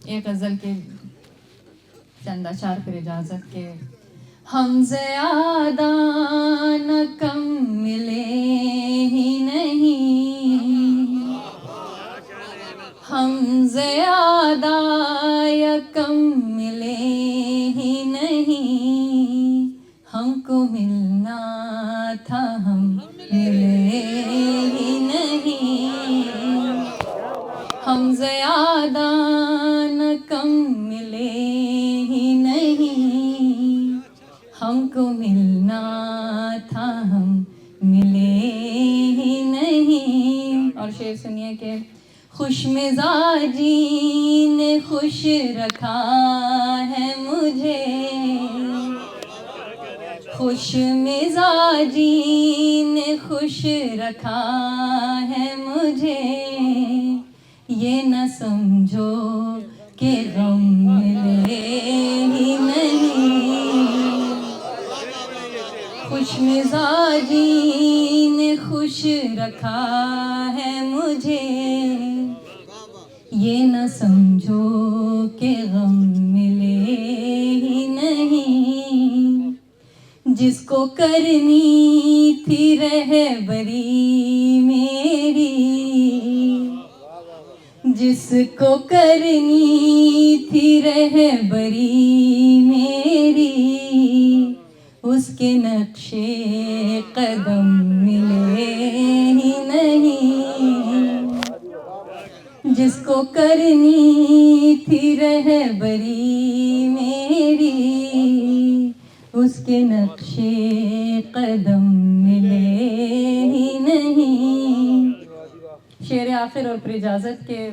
एक गज़ल के चंद अशार पर इजाज़त के। हम ज़्यादा न कम मिले ही नहीं, हम ज़्यादा या कम मिले ही नहीं, हमको मिलना था हम मिले ही नहीं, हम ज़्यादा न कम मिले ही नहीं, हमको मिलना था हम मिले ही नहीं। और शेर सुनिए कि खुश मिजाजी ने खुश रखा है मुझे, खुश मिजाजी ने खुश रखा है मुझे, ये न समझो कि गम मिले ही नहीं, खुश मिजाजी ने खुश रखा है मुझे, ये न समझो कि गम मिले ही नहीं, जिसको करनी थी रहबरी मेरी, जिसको करनी थी रहबरी मेरी, उसके नक्शे कदम मिले ही नहीं, जिसको करनी थी रहबरी मेरी, उसके नक्शे कदम मिले ही नहीं। शेर आखिर और फिर इजाज़त के।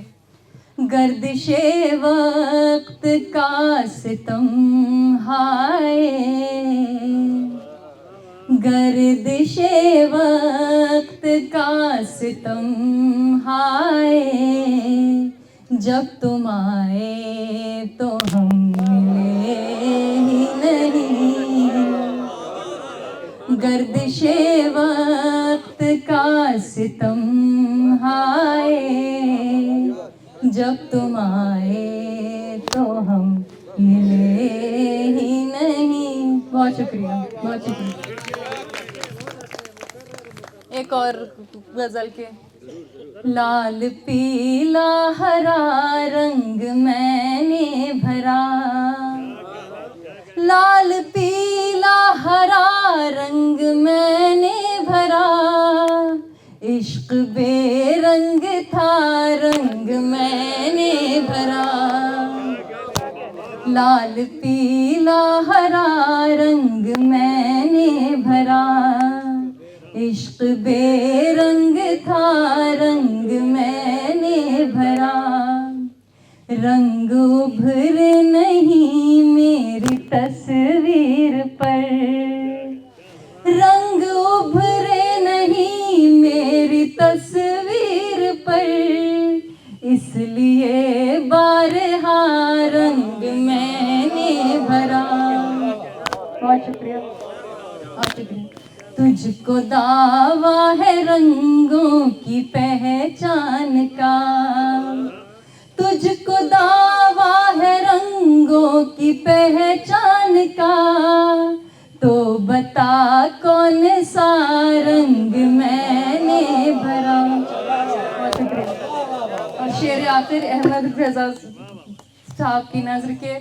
गर्दिशे वक्त का सितम हाय, गर्दिशे वक्त का सितम हाय, जब तुम आए तो हम मिले ही नहीं, गर्दिशे वक्त का सितम हाय, जब तुम आए तो हम मिले ही नहीं। बहुत शुक्रिया, बहुत शुक्रिया। एक और गजल के। लाल पीला हरा रंग मैंने भरा, लाल पीला हरा रंग मैंने भरा, इश्क बेरंग था रंग मैंने भरा, लाल पीला हरा रंग मैंने भरा, इश्क बेरंग था रंग मैंने भरा, रंग उभर नहीं मेरी तस्वीर पर, रंग उभरे नहीं मेरी तस्वीर पर, इसलिए बारहा रंग मैंने भरा। बहुत शुक्रिया, बहुत शुक्रिया। तुझको दावा है रंगों की पहचान का, तुझको दावा है रंगों की पहचान का, तो बता कौन सा रंग मैंने भरा। और शेर आखिर अहमद रज़ा साहब की नज़र के।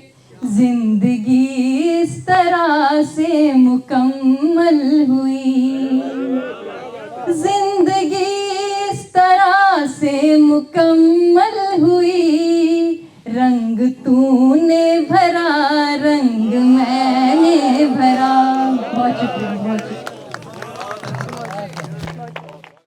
जिंदगी इस तरह से मुकम्मल हुई, जिंदगी इस तरह से मुकम्मल